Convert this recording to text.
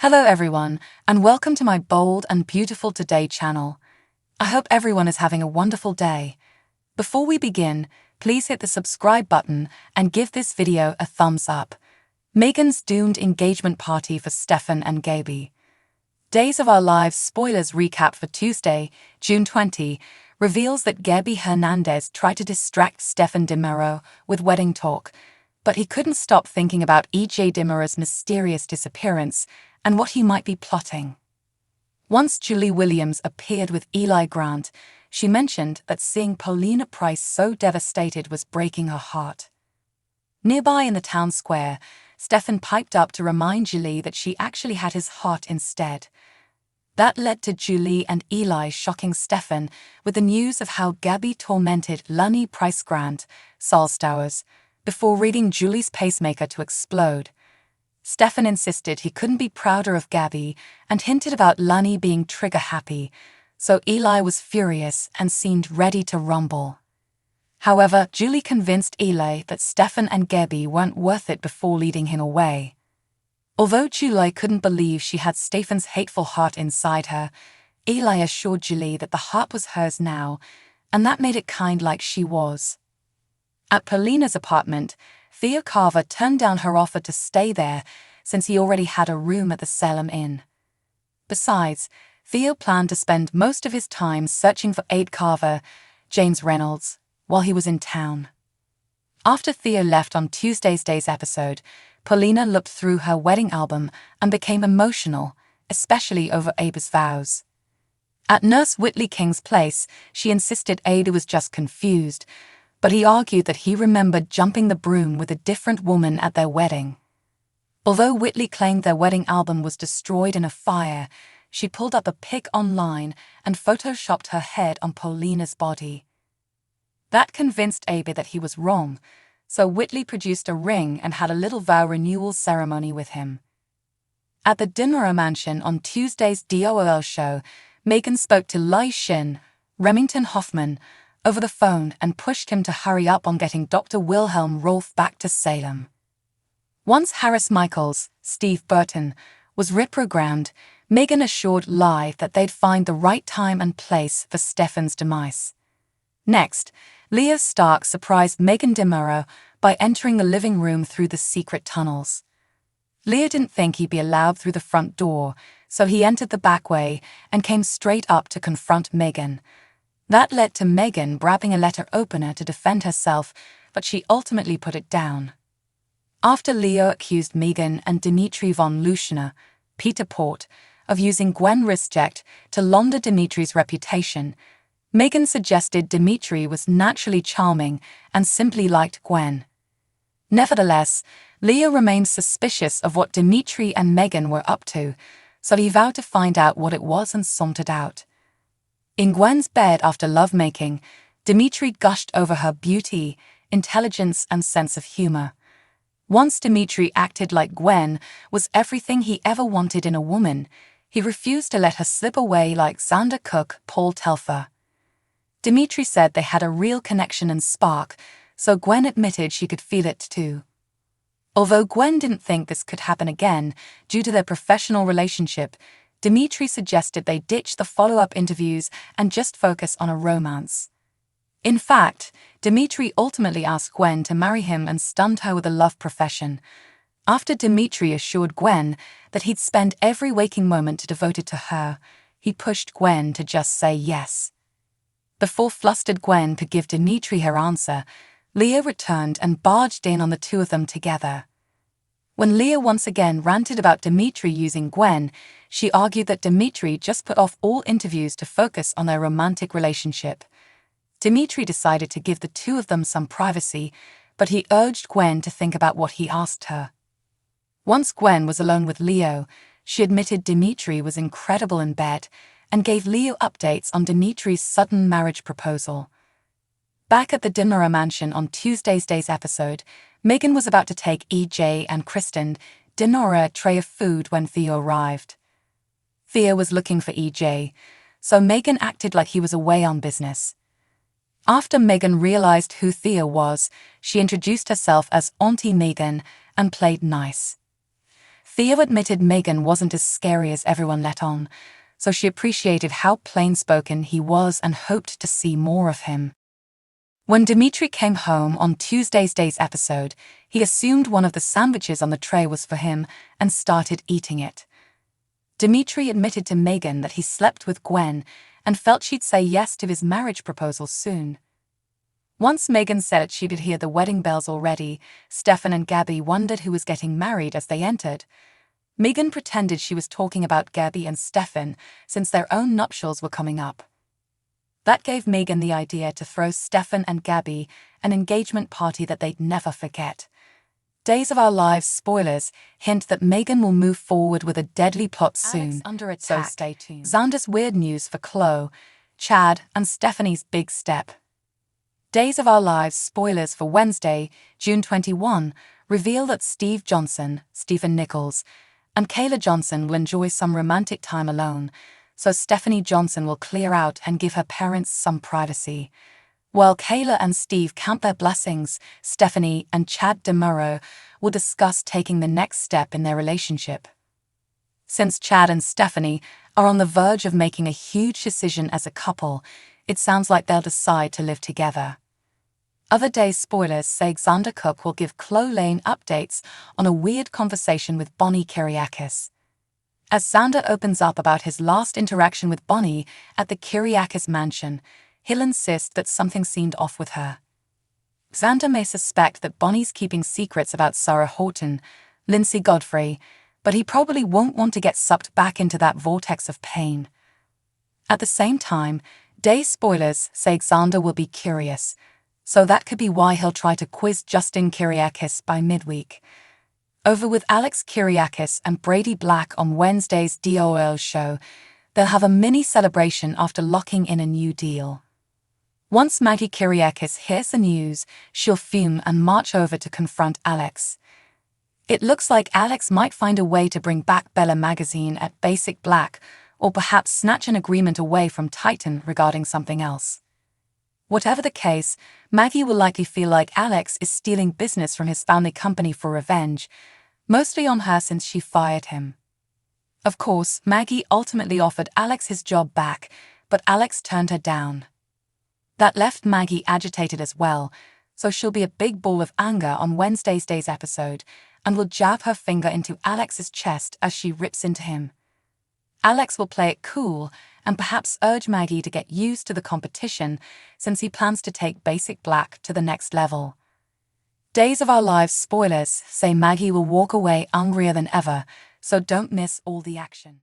Hello everyone, and welcome to my Bold and Beautiful Today channel. I hope everyone is having a wonderful day. Before we begin, please hit the subscribe button and give this video a thumbs up. Meghan's doomed engagement party for Stefan and Gabi. Days of Our Lives spoilers recap for Tuesday, June 20, reveals that Gabi Hernandez tried to distract Stefan de Mero with wedding talk, but he couldn't stop thinking about EJ de Mero's mysterious disappearance and what he might be plotting. Once Julie Williams appeared with Eli Grant, she mentioned that seeing Paulina Price so devastated was breaking her heart. Nearby in the town square, Stefan piped up to remind Julie that she actually had his heart instead. That led to Julie and Eli shocking Stefan with the news of how Gabi tormented Lunny Price Grant, Salstowers, before reading Julie's pacemaker to explode. Stefan insisted he couldn't be prouder of Gabi and hinted about Lunny being trigger-happy, so Eli was furious and seemed ready to rumble. However, Julie convinced Eli that Stefan and Gabi weren't worth it before leading him away. Although Julie couldn't believe she had Stefan's hateful heart inside her, Eli assured Julie that the heart was hers now, and that made it kind like she was. At Paulina's apartment, Theo Carver turned down her offer to stay there since he already had a room at the Salem Inn. Besides, Theo planned to spend most of his time searching for Aide Carver, James Reynolds, while he was in town. After Theo left on Tuesday's episode, Paulina looked through her wedding album and became emotional, especially over Abe's vows. At Nurse Whitley King's place, she insisted Ada was just confused, but he argued that he remembered jumping the broom with a different woman at their wedding. Although Whitley claimed their wedding album was destroyed in a fire, she pulled up a pic online and photoshopped her head on Paulina's body. That convinced Abe that he was wrong, so Whitley produced a ring and had a little vow renewal ceremony with him. At the Dimmerer mansion on Tuesday's DOL show, Meghan spoke to Lai Shin, Remington Hoffman, over the phone and pushed him to hurry up on getting Dr. Wilhelm Rolf back to Salem. Once Harris Michaels, Steve Burton, was reprogrammed, Meghan assured Lai that they'd find the right time and place for Stefan's demise. Next, Leo Stark surprised Meghan de Mero by entering the living room through the secret tunnels. Leo didn't think he'd be allowed through the front door, so he entered the back way and came straight up to confront Meghan. That led to Meghan grabbing a letter opener to defend herself, but she ultimately put it down. After Leo accused Meghan and Dmitry von Luschner, Peter Port, of using Gwen Rizject to launder Dmitri's reputation, Meghan suggested Dmitry was naturally charming and simply liked Gwen. Nevertheless, Leo remained suspicious of what Dmitry and Meghan were up to, so he vowed to find out what it was and sauntered out. In Gwen's bed after lovemaking, Dmitry gushed over her beauty, intelligence, and sense of humor. Once Dmitry acted like Gwen was everything he ever wanted in a woman, he refused to let her slip away like Xander Cook, Paul Telfer. Dmitry said they had a real connection and spark, so Gwen admitted she could feel it too. Although Gwen didn't think this could happen again due to their professional relationship, Dmitry suggested they ditch the follow-up interviews and just focus on a romance. In fact, Dmitry ultimately asked Gwen to marry him and stunned her with a love profession. After Dmitry assured Gwen that he'd spend every waking moment devoted to her, he pushed Gwen to just say yes. Before flustered Gwen could give Dmitry her answer, Leo returned and barged in on the two of them together. When Leo once again ranted about Dmitry using Gwen, she argued that Dmitry just put off all interviews to focus on their romantic relationship. Dmitry decided to give the two of them some privacy, but he urged Gwen to think about what he asked her. Once Gwen was alone with Leo, she admitted Dmitry was incredible in bed and gave Leo updates on Dmitry's sudden marriage proposal. Back at the Dimmerer mansion on Tuesday's episode, Meghan was about to take EJ and Kristen dinner a tray of food when Theo arrived. Theo was looking for EJ, so Meghan acted like he was away on business. After Meghan realized who Theo was, she introduced herself as Auntie Meghan and played nice. Theo admitted Megan wasn't as scary as everyone let on, so she appreciated how plain-spoken he was and hoped to see more of him. When Dimitri came home on Tuesday's episode, he assumed one of the sandwiches on the tray was for him and started eating it. Dimitri admitted to Megan that he slept with Gwen and felt she'd say yes to his marriage proposal soon. Once Megan said she could hear the wedding bells already, Stefan and Gabi wondered who was getting married as they entered. Megan pretended she was talking about Gabi and Stefan since their own nuptials were coming up. That gave Megan the idea to throw Stefan and Gabi an engagement party that they'd never forget. Days of Our Lives spoilers hint that Megan will move forward with a deadly plot soon, under attack. so stay tuned. Xander's weird news for Chloe, Chad, and Stephanie's big step. Days of Our Lives spoilers for Wednesday, June 21, reveal that Steve Johnson, Stephen Nichols, and Kayla Johnson will enjoy some romantic time alone, so Stephanie Johnson will clear out and give her parents some privacy. While Kayla and Steve count their blessings, Stephanie and Chad DeMuro will discuss taking the next step in their relationship. Since Chad and Stephanie are on the verge of making a huge decision as a couple, it sounds like they'll decide to live together. Other days spoilers say Xander Cook will give Chloe Lane updates on a weird conversation with Bonnie Kyriakis. As Xander opens up about his last interaction with Bonnie at the Kyriakis mansion, he'll insist that something seemed off with her. Xander may suspect that Bonnie's keeping secrets about Sarah Horton, Lindsay Godfrey, but he probably won't want to get sucked back into that vortex of pain. At the same time, day spoilers say Xander will be curious, so that could be why he'll try to quiz Justin Kyriakis by midweek. Over with Alex Kyriakis and Brady Black on Wednesday's DOL show, they'll have a mini celebration after locking in a new deal. Once Maggie Kyriakis hears the news, she'll fume and march over to confront Alex. It looks like Alex might find a way to bring back Bella magazine at Basic Black, or perhaps snatch an agreement away from Titan regarding something else. Whatever the case, Maggie will likely feel like Alex is stealing business from his family company for revenge, mostly on her since she fired him. Of course, Maggie ultimately offered Alex his job back, but Alex turned her down. That left Maggie agitated as well, so she'll be a big ball of anger on Wednesday's episode and will jab her finger into Alex's chest as she rips into him. Alex will play it cool and perhaps urge Maggie to get used to the competition since he plans to take Basic Black to the next level. Days of Our Lives spoilers say Maggie will walk away angrier than ever, so don't miss all the action.